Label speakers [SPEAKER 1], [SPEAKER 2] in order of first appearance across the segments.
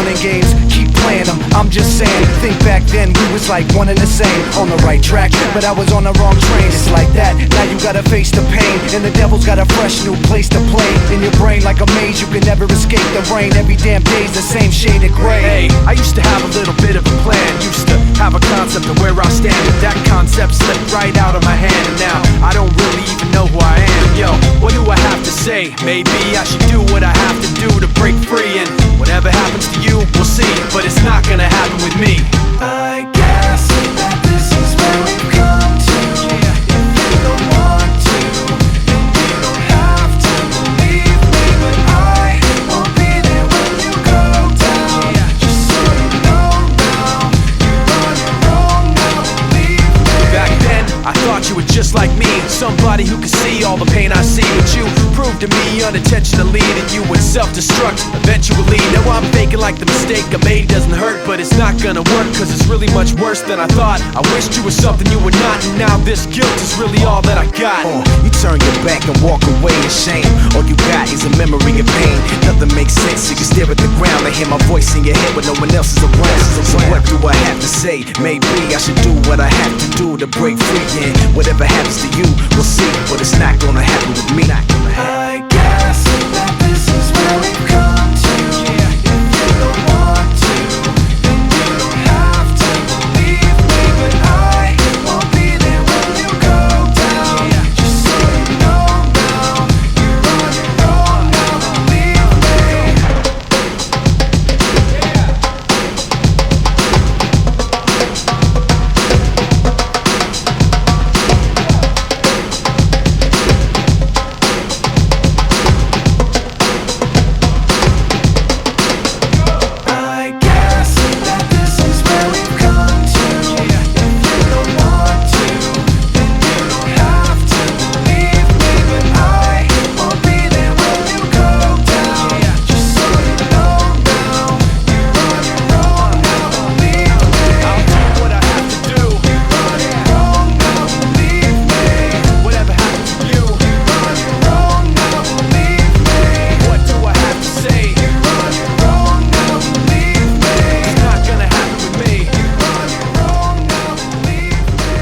[SPEAKER 1] running games, keep playing them. I'm just saying, think back then we was like one and the same. On the right track, but I was on the wrong train. It's like that, now you gotta face the pain, and the devil's got a fresh new place to play. In your brain like a maze, you can never escape the rain. Every damn day's the same shade of gray.
[SPEAKER 2] Hey, I used to have a little bit of a plan, used to have a concept of where I stand, but that concept slipped right out of my hand, and now I don't really even know who I am. Yo, what do I have to say? Maybe I should do what I have to do to break free, and whatever happens to you, we'll see, but it's not gonna happen with me.
[SPEAKER 3] I guess that this is where we've come to. If you don't want to, then you don't have to believe me, but I won't be there when you go down. Just so you know now, you're on your own now, believe me.
[SPEAKER 2] Back then, I thought you were just like me, somebody who could see all the pain I see, but you proved to me unintentionally that you would self-destruct eventually. Now I'm faking like the mistake I made doesn't hurt, but it's not gonna work, cause it's really much worse than I thought. I wished you were something you were not, and now this guilt is really all that I got.
[SPEAKER 4] You turn your back and walk away in shame. All you got is a memory of pain. Nothing makes sense, so you stare at the ground and hear my voice in your head when no one else is around. So what do I have to say? Maybe I should do what I have to do to break free, and whatever happens to you, we'll see, but it's not gonna happen with me.
[SPEAKER 3] I guess that this is where we've come to. If you don't want to, then you don't have to believe me, but I won't be there when you go down. Just so you know now, you're on your own now, believe me. I guess that this is where we've come to. If you don't want to, then you don't have to believe me, but I won't be there when you go down. Just so you know now, you're on your own now, believe me.
[SPEAKER 2] I'll do what I have to do,
[SPEAKER 3] You're on your own now, believe me.
[SPEAKER 2] whatever happens to you.
[SPEAKER 3] You're on your own now, believe me.
[SPEAKER 2] What do I have to say?
[SPEAKER 3] You're on your own now, believe me.
[SPEAKER 2] It's not gonna happen with me.
[SPEAKER 3] You're on your own now, believe me.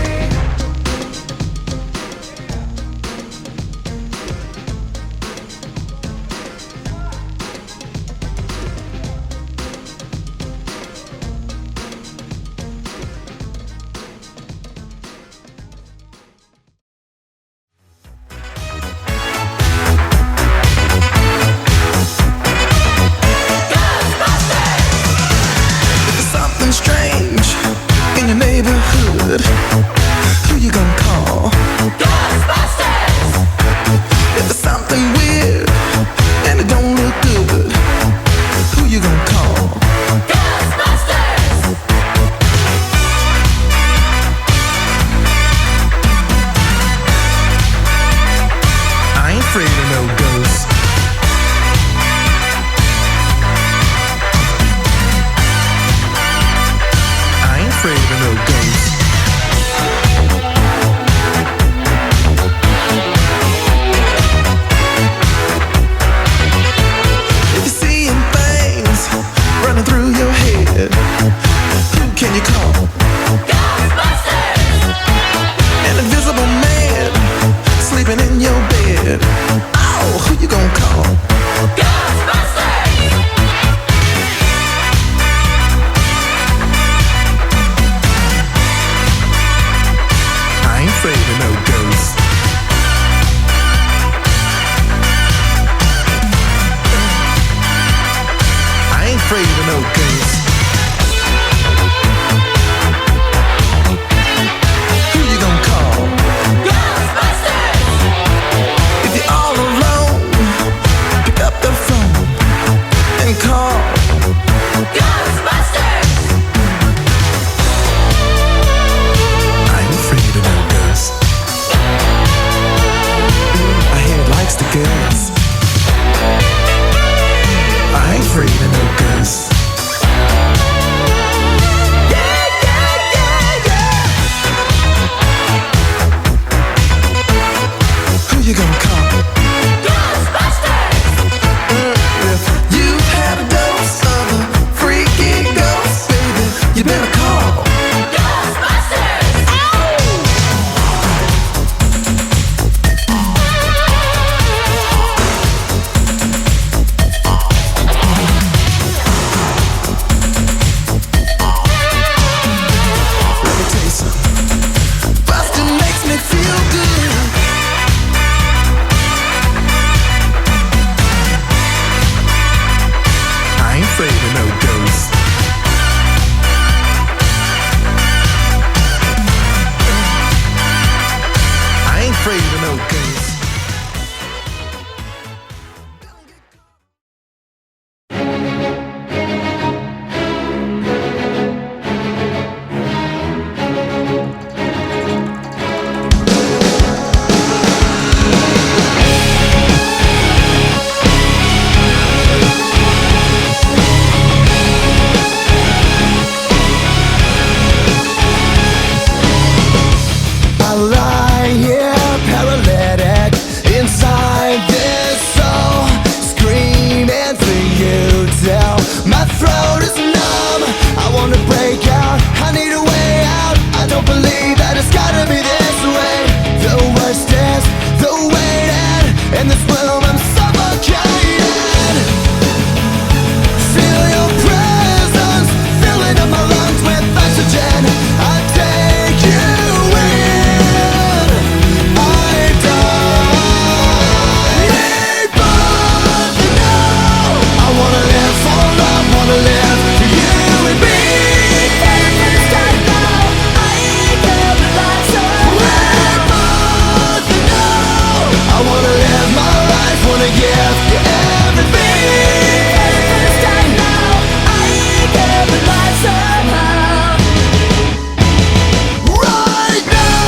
[SPEAKER 5] Something strange in your neighborhood. Who you gonna call? Ghostbusters! If there's something weird and it don't look good, who you gonna call? Ghostbusters! I ain't afraid of no ghosts. I ain't afraid of no ghosts. If you're seeing things running through your head, who can you call? Ghostbusters! An invisible man sleeping in your bed. Oh, who you gonna call? Ghostbusters! I ain't afraid of no ghosts. I ain't afraid of no ghosts. Who you gonna call? Ghostbusters! If you're all alone, pick up the phone and call Ghostbusters! I ain't afraid of no ghosts. My head likes the girls. I ain't afraid of no ghosts. throat is numb. I wanna break out, I need a way out. I don't believe that it's gotta be this way. The worst is the waiting. In this room I'm suffocated. Feel your presence filling up my lungs with oxygen. I take you in. I die. Rebirth now. I wanna live for love, wanna live for you and me. Rebirth now. I wanna live my life, wanna give you everything. Right now.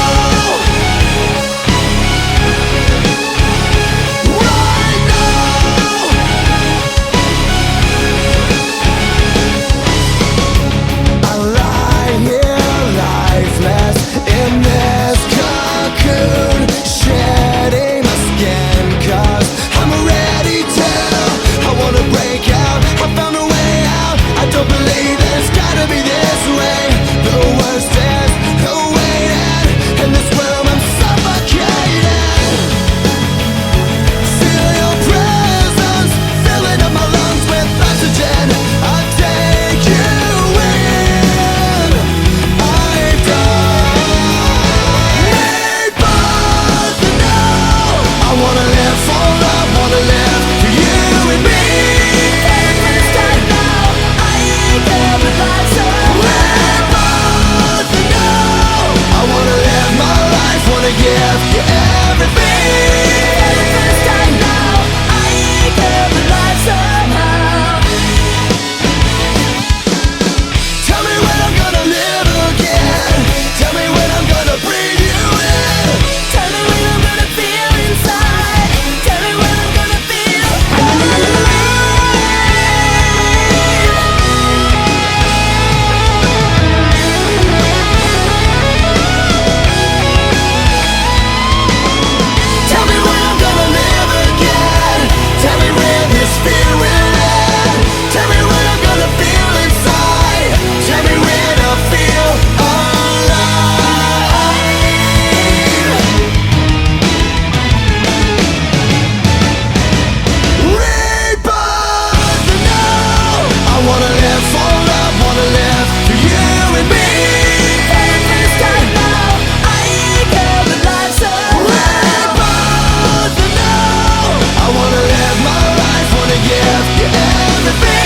[SPEAKER 5] Right now. I lie here lifeless in this cocoon, shedding my skin 'cause I'm ready to. I wanna break out, I found a way out. I don't believe that it's gotta be this way. The worst is the waiting. In this room I'm suffocated. Feel your presence filling up my lungs with oxygen. I take you in. I die. Rebirth now. I wanna live for love, wanna live for you and me. Rebirth now. I wanna live my life, wanna give you everything. Tell me when I'm gonna live again. Tell me when I'm gonna breathe you in.
[SPEAKER 6] Tell me when I'm gonna feel inside. Tell me when I'm gonna feel
[SPEAKER 5] Tell me when I'm gonna live again. Tell me when this fear will end. Tell me when I'm gonna feel inside. Tell me when I'll feel alive. Rebirth now. I wanna live for love, wanna live for you and me. Rebirth now. I wanna live my life, wanna give you everything.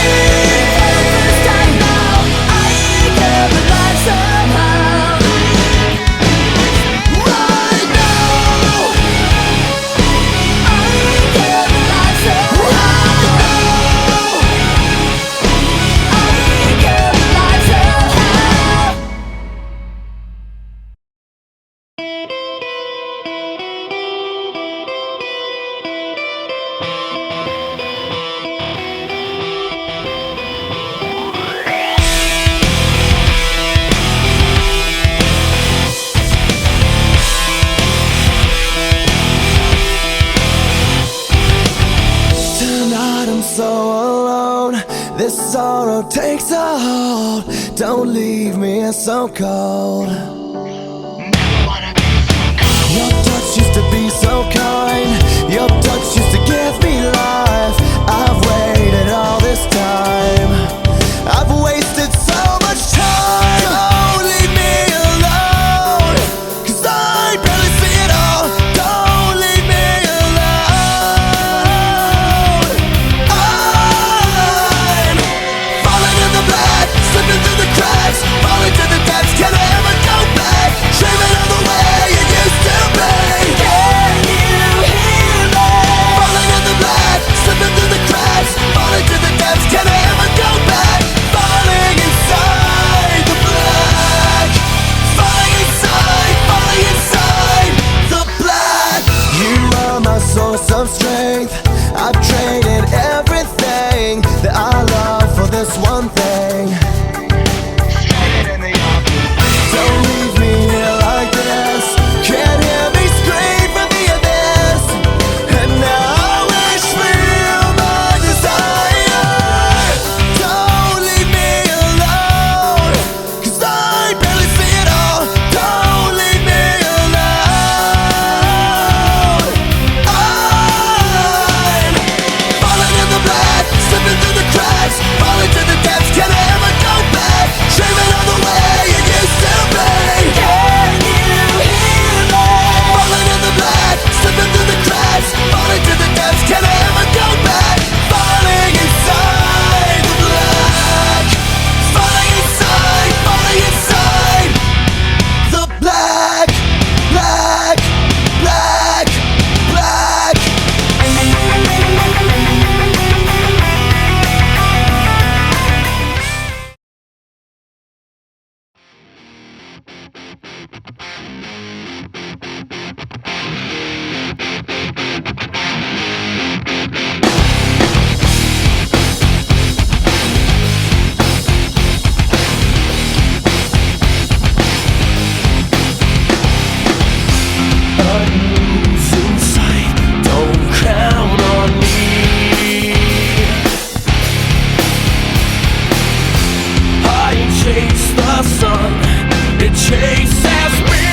[SPEAKER 5] Right now. Tonight I'm so alone. This sorrow takes a hold. Don't leave me so cold. Your touch used to be so kind. Your touch used to give me life. I've waited all this time. I've wasted so much time. Don't leave me alone, 'cause I barely see it all. Don't leave me alone. I'm falling in the black, slipping through the cracks, falling to the depths. Can I ever go back? Dreaming of the way it used to be. Can you hear me? Falling in the black, slipping through the cracks, falling to the depths. Can I ever go back? Falling inside the black. Falling inside the black. You are my source of strength. I've traded everything that I love for this one thing. Don't leave me here like this. Can't hear me scream from the abyss. And now I wish for you my desire. Don't chase the sun, it chases me.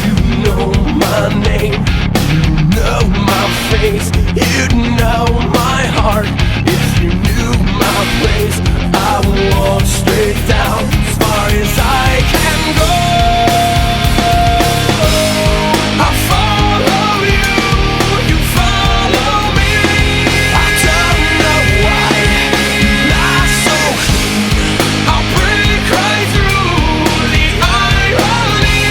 [SPEAKER 5] You know my name, you know my face, you'd know my heart if you knew my place. I walk straight down as far as I can go. I follow you, you follow me. I don't know why you lie so clean. I'll break right through the irony.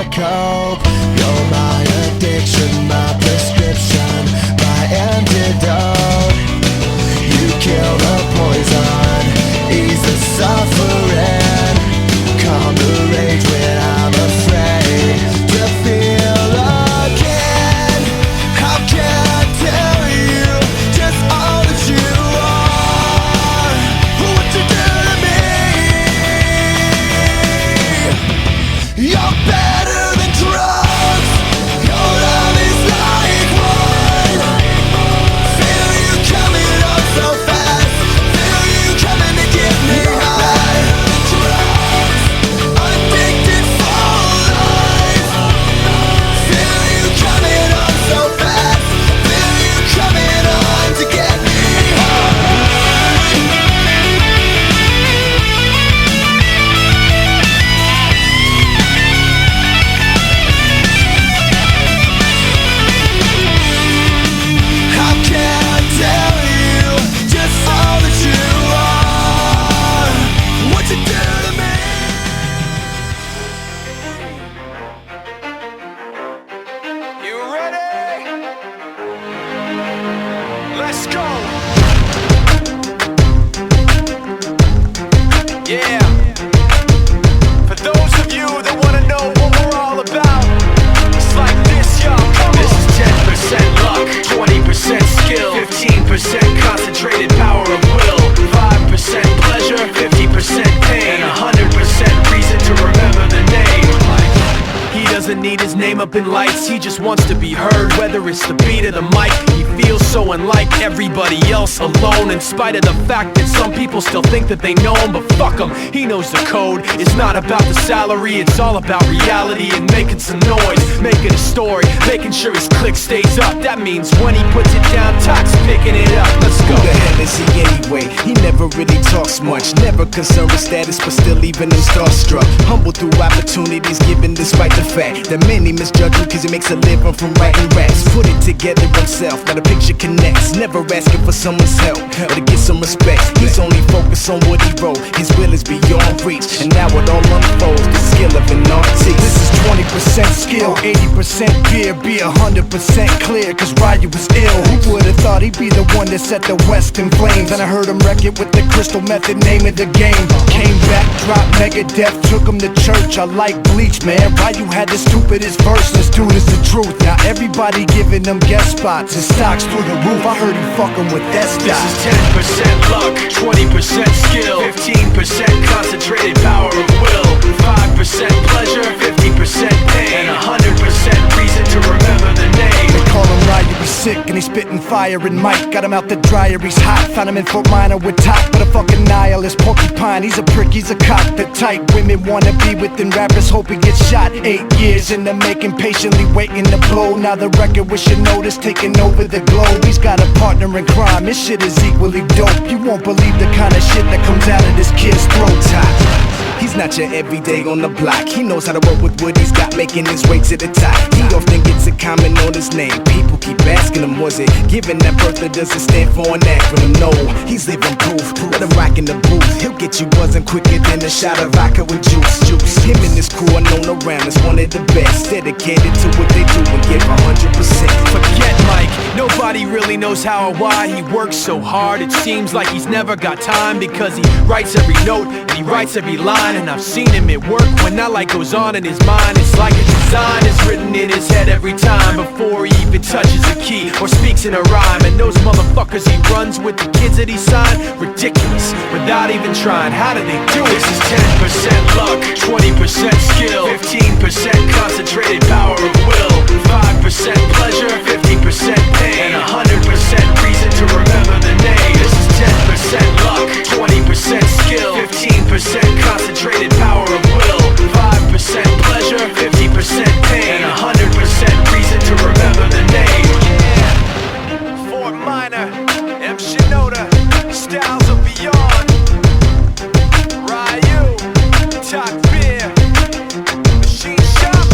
[SPEAKER 5] my cope. You're my addiction, my prescription, my antidote. You kill the poison, ease the suffering, calm the rage when I'm afraid to feel again. How can I tell you just all that you are? What you do to me? You're better than drugs. Your love is like wine. Feel you coming on so fast. Feel you coming to get me high. Addicted for life. Feel you coming on so fast. Feel you coming on to get me How can I tell you just all that you are? What you do to me?
[SPEAKER 2] You ready? Let's go. Yeah. For those of you that wanna know what we're all about, it's like this, y'all. This is 10% luck, 20% skill, 15% concentrated power of will, 5% pleasure, 50% pain, and 100% reason to remember the name. He doesn't need his name up in lights, he just wants to be heard. Whether it's the beat or the mic, he feels so unlike everybody else, alone. In spite of the fact that some people still think that they know him, but fuck him, he knows the code. It's not about the salary, it's all about reality and making some noise, making a story, making sure his click stays up. That means when he puts it down, Tox picking it up. Let's go.
[SPEAKER 4] Who the hell is he anyway? He never really talks much, never concerned with status, but still leaving him starstruck. Humble through opportunities given despite the fact that many misjudge him cause he makes a living from writing raps. Put it together himself, now the picture connects, never asking for someone's help or to get some respect. He's only focused on what he wrote, his will is beyond reach, and now it all unfolds, the skill of an artist.
[SPEAKER 1] This is 20% skill, 80% beer, be 100% clear, cause Ryu was ill. Who would've thought he'd be the one that set the West in flames? And I heard him wreck it with the crystal method, name of the game. Came back, dropped Megadeth, took him to church. I like Bleach, man. Ryu had the stupidest verse, this dude is the truth. Now everybody giving them guest spots, his stocks through the roof. I heard he fucking with that
[SPEAKER 2] This
[SPEAKER 1] stock.
[SPEAKER 2] is 10% luck, 20% skill, 15% concentrated power of will, 5% pleasure, 50% pain, and 100% reason to remember the name.
[SPEAKER 1] They call him Ryu, he's sick and he's spitting fire. And Mike got him out the dryer, he's hot. Found him in Fort Minor with top, but a fucking nihilist porcupine. He's a prick, he's a cock. The type women wanna be within rappers, hope he gets shot. 8 years in the making, patiently waiting to blow. Now the record with your notice taking over the globe. He's got a partner in crime, his shit is equally dope. You won't believe the kind of shit that comes out of this kid's throat.
[SPEAKER 4] He's not your everyday on the block. He knows how to work with what he's got, making his way to the top. He often gets a comment on his name. People keep asking him, was it given that birth that doesn't stand for an acronym? No, he's living proof. Let him rock in the booth. He'll get you buzzing quicker than a shot of vodka with juice. Him and his crew are known around as one of the best, dedicated to what they do and give 100%.
[SPEAKER 2] Forget Mike, nobody really knows how or why he works so hard. It seems like he's never got time, because he writes every note and he writes every line. And I've seen him at work when that light goes on in his mind. It's like a design is written in his head every time, before he even touches a key or speaks in a rhyme. And those motherfuckers he runs with, the kids that he signed, ridiculous, without even trying. How do they do it? This is 10% luck, 20% skill, 15% concentrated power of will, 5% pleasure, 50% pain, and 100% reason to remember the name. This is 10% luck, 20% skill, 15% concentrated power of will, 5% pleasure, 50% pain, and 100% reason to remember the name. Yeah. Fort Minor, M. Shinoda, Styles of Beyond, Ryu, Talk Beer, Machine Shop.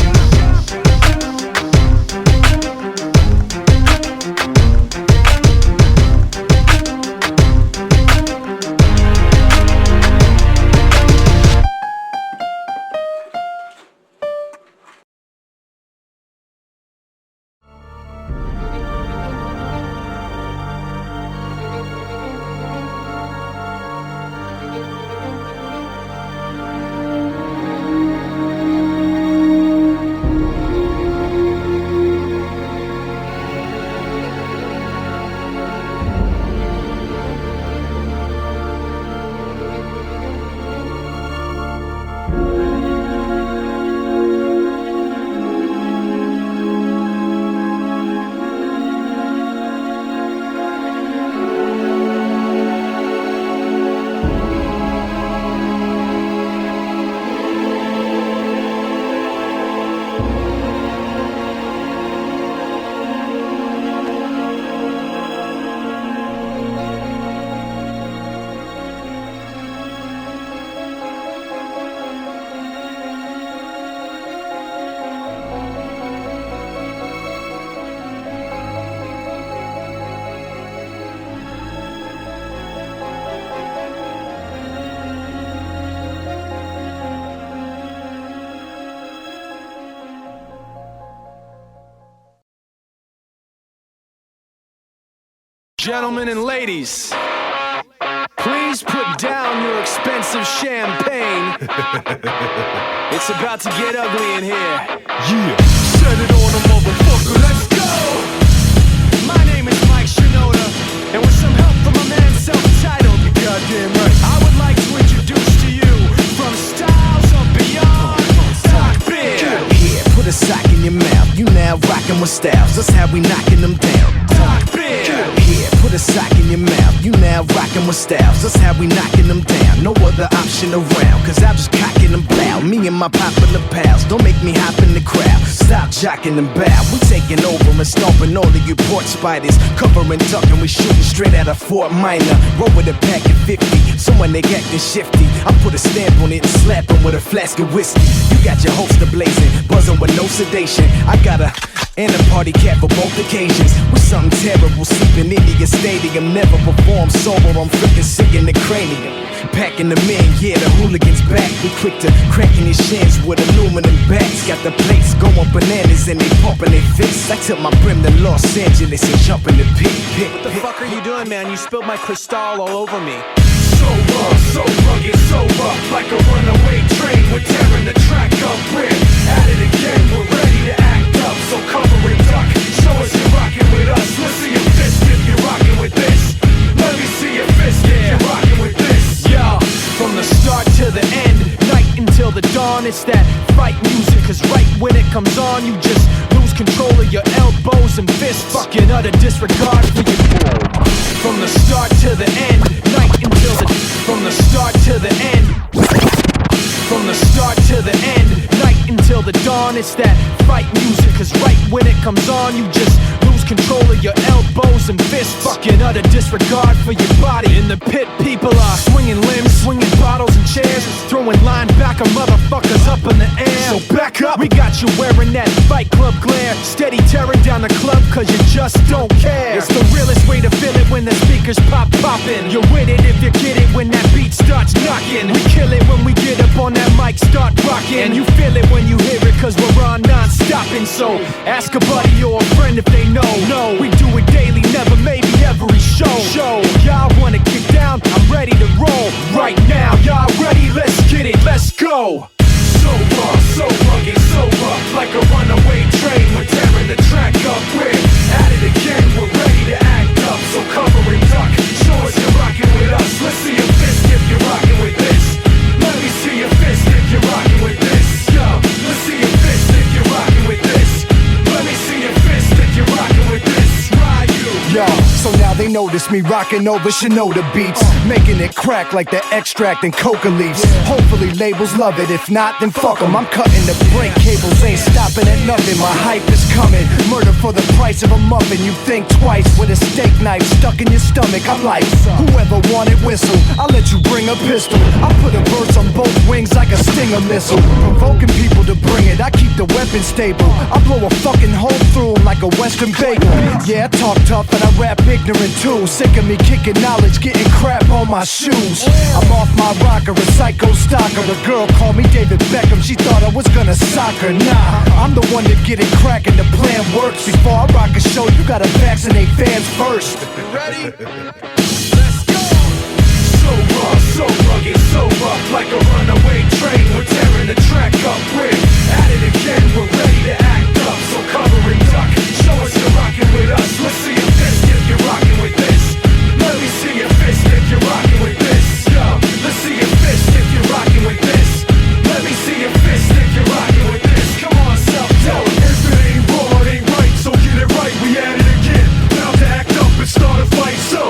[SPEAKER 2] Gentlemen and ladies, please put down your expensive champagne. It's about to get ugly in here.
[SPEAKER 7] Yeah, set it on a motherfucker, let's go!
[SPEAKER 2] My name is Mike Shinoda, and with some help from a man self-titled,
[SPEAKER 7] You goddamn right.
[SPEAKER 2] I would like to introduce to you, from styles of beyond, Sock Beer.
[SPEAKER 4] Here, put a sock in your mouth. You now rockin' with styles. That's how we knockin' them down.
[SPEAKER 2] Sock Beer.
[SPEAKER 4] Here, put a sock in your mouth. You now rockin' with styles. That's how we knockin' them down. No other option around, cause I'm just cockin' them blow. Me and my popular pals, don't make me hop in the crowd. Stop jockin' and bow. We taking over and stomping all of you port spiders. Covering, ducking, we shooting straight out of Fort Minor. Roll with a pack of 50. Someone they acting shifty. I put a stamp on it and slap 'em with a flask of whiskey. You got your holster blazing, buzzing with no sedation. I got a and a party cat for both occasions. With something terrible sleeping in your stadium. Never perform sober, I'm freaking sick in the cranium. Packing them in, yeah, the hooligans back. We quick to cracking your shins with aluminum bats. Got the plates going bananas and they pumping their fists. I took my brim to Los Angeles and jump in the pit.
[SPEAKER 2] What the fuck are you doing, man? You spilled my Cristal all over me.
[SPEAKER 7] So raw, so rugged, so rough, like a runaway train. We're tearing the track up, we're at it again. We're ready to act up, so cover and duck. Show us you're rocking with us. Let's see your fist if you're rocking with this. Let me see your fist if you're rocking with this.
[SPEAKER 2] Yo, from the start to the end, night until the dawn, it's that fight music. Cause right when it comes on, you just lose control of your elbows and fists. Fucking utter disregard for your from the start to the end, night until the from the start to the end. From the start to the end, night until the dawn, it's that fight music. Cause right when it comes on, you just lose control of your elbows and fists. Fucking utter disregard for your body. In the pit, people are swinging limbs, swinging bottles and chairs, throwing linebacker motherfuckers up in the air. So back up, we got you wearing that Fight Club glare, steady tearing down the club cause you just don't care. It's the realest way to feel it when the speakers pop poppin'. You're with it if you get it when that beat starts knocking. We kill it when we get up on that mic, start rocking. And you feel it when you hear it cause we're on non-stopping. So ask a buddy or a friend if they know. No, we do it daily, never, maybe every show. Y'all wanna get down? I'm ready to roll right now. Y'all ready? Let's get it, let's go.
[SPEAKER 7] So raw, so rugged, so rough, like a runaway train. We're tearing the track up, we're at it again. We're ready to act up, so cover and duck. Show us you're rocking with us. Let's see your fist if you're rocking with this. Let me see your fist if you're rocking with this. Yo, let's see your fist if you're rocking with this. Let me see your fist if you're rocking with this. Ryu.
[SPEAKER 1] Yo, so now they notice me rocking over Shinoda beats, making it crack like the extract in coca leaves. Hopefully labels love it, if not then fuck 'em. I'm cutting the brake cables, ain't stopping at nothing. My hype is coming, murder for the price of a muffin. You think twice with a steak knife stuck in your stomach. I'm like, whoever wanted whistle, I'll let you bring a pistol. I put a verse on both wings like a Stinger missile, provoking people to bring it. I keep the weapon stable, I blow a fucking hole through 'em like a Western bagel. Yeah, I talk tough and I rap ignorant too. Sick of me kicking knowledge, getting crap on my shoes. I'm off my rocker, a psycho stalker. A girl called me David Beckham, she thought I was gonna sock her. Nah, I'm the one to get it crackin', the plan works. Before I rock a show, you gotta vaccinate fans first.
[SPEAKER 2] Ready?
[SPEAKER 7] So raw, so rugged, so rough, like a runaway train. We're tearing the track up, we're at it again. We're ready to act up, so cover and duck. Show us you're rocking with us. Let's see your fist if you're rocking with this. Let me see your fist if you're rocking with this. Yo, let's see your fist if you're rocking with this. Let me see your fist if you're rocking with this. Come on, self-tell. If it ain't raw, it ain't right, so get it right. We at it again, bound to act up and start a fight. So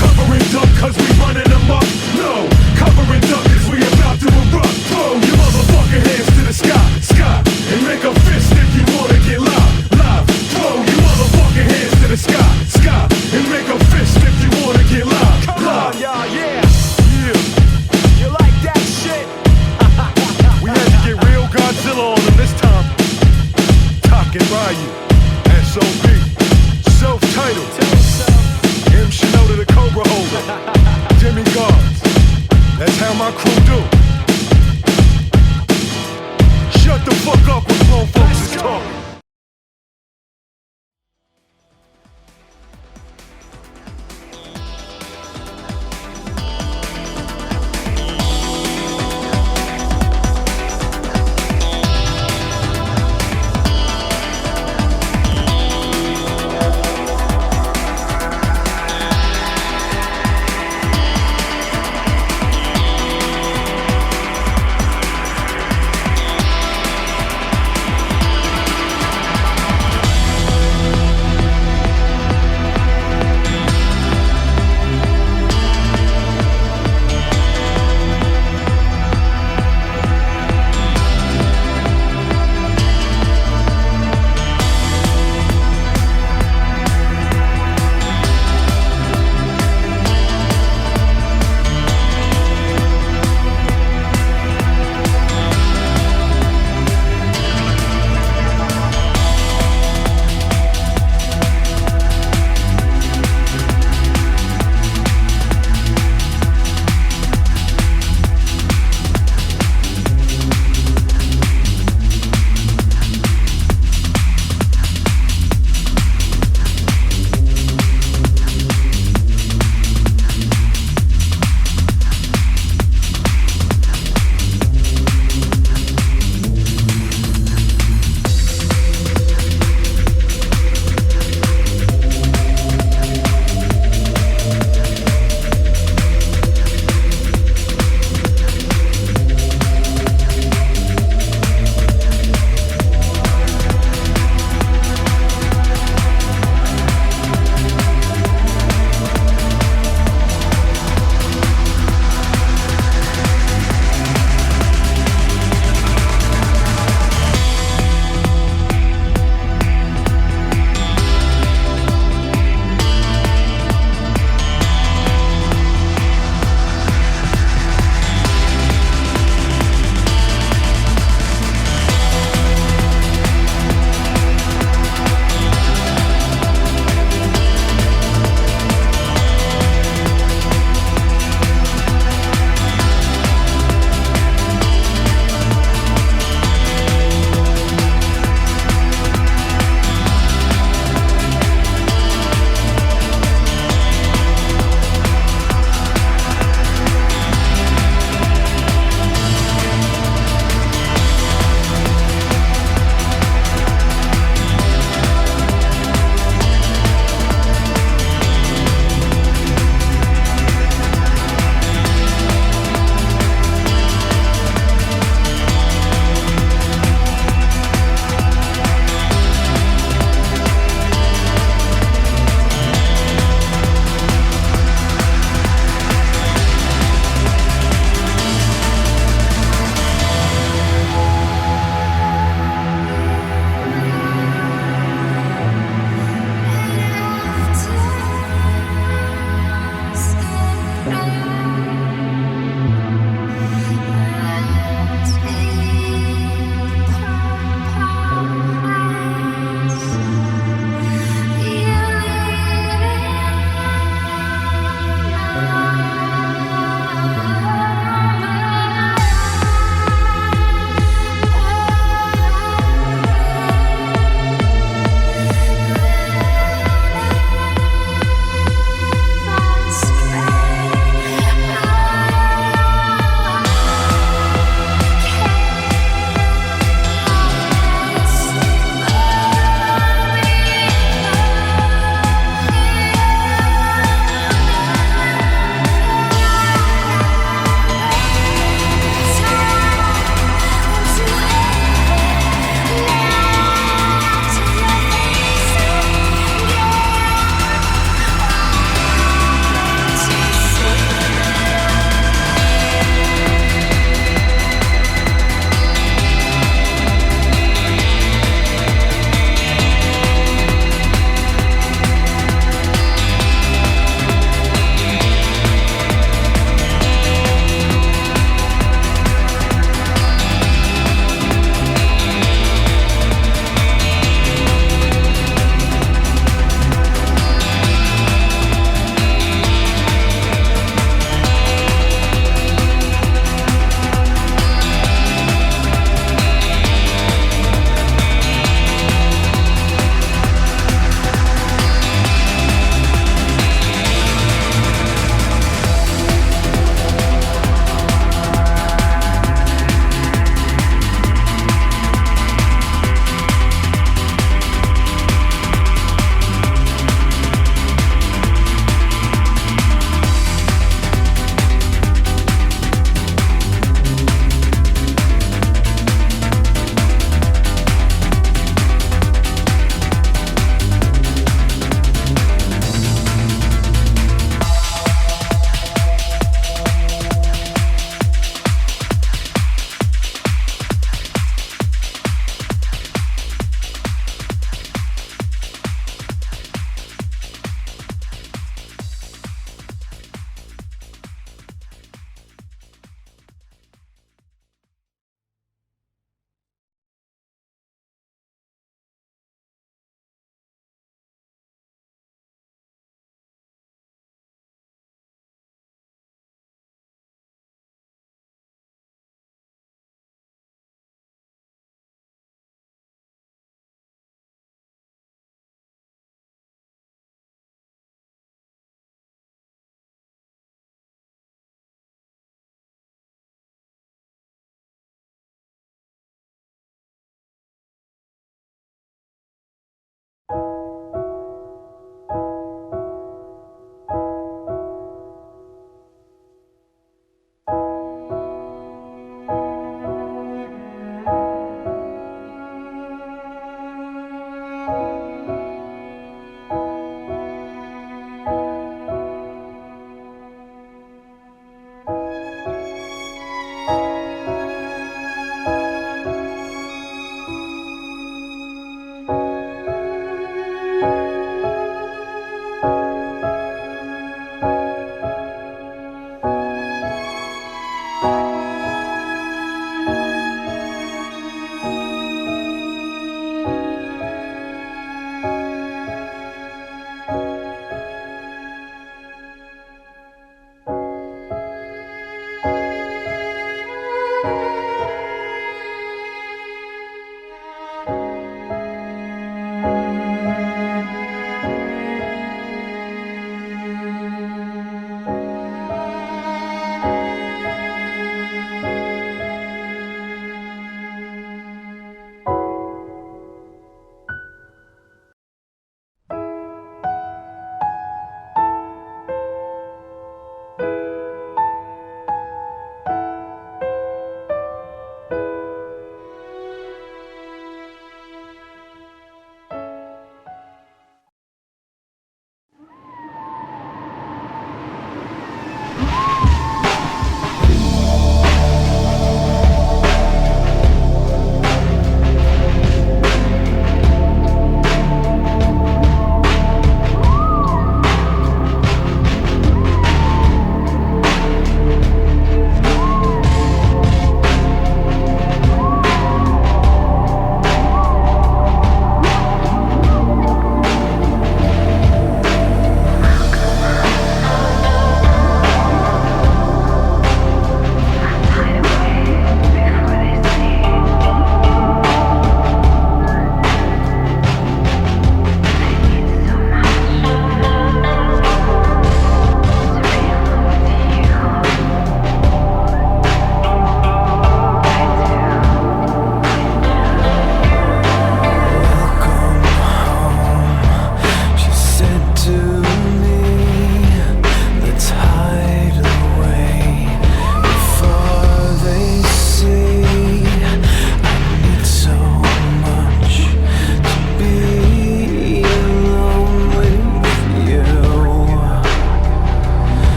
[SPEAKER 7] cover and duck, cause we running them up. No, cover and duck, cause we about to erupt. Throw your motherfucking hands to the sky, sky, and make a fist if you wanna get loud, loud. Throw your motherfucking hands to the sky, sky, and make a fist if you wanna get loud, loud.
[SPEAKER 2] Y'all, yeah.
[SPEAKER 7] Yeah,
[SPEAKER 2] You like that shit?
[SPEAKER 7] we had to get real Godzilla on them this time. Talking Ryu, S.O.B. Self-titled, M. Shinoda the Cobra holder, demigods, that's how my crew do. Shut the fuck up when grown folks is talking.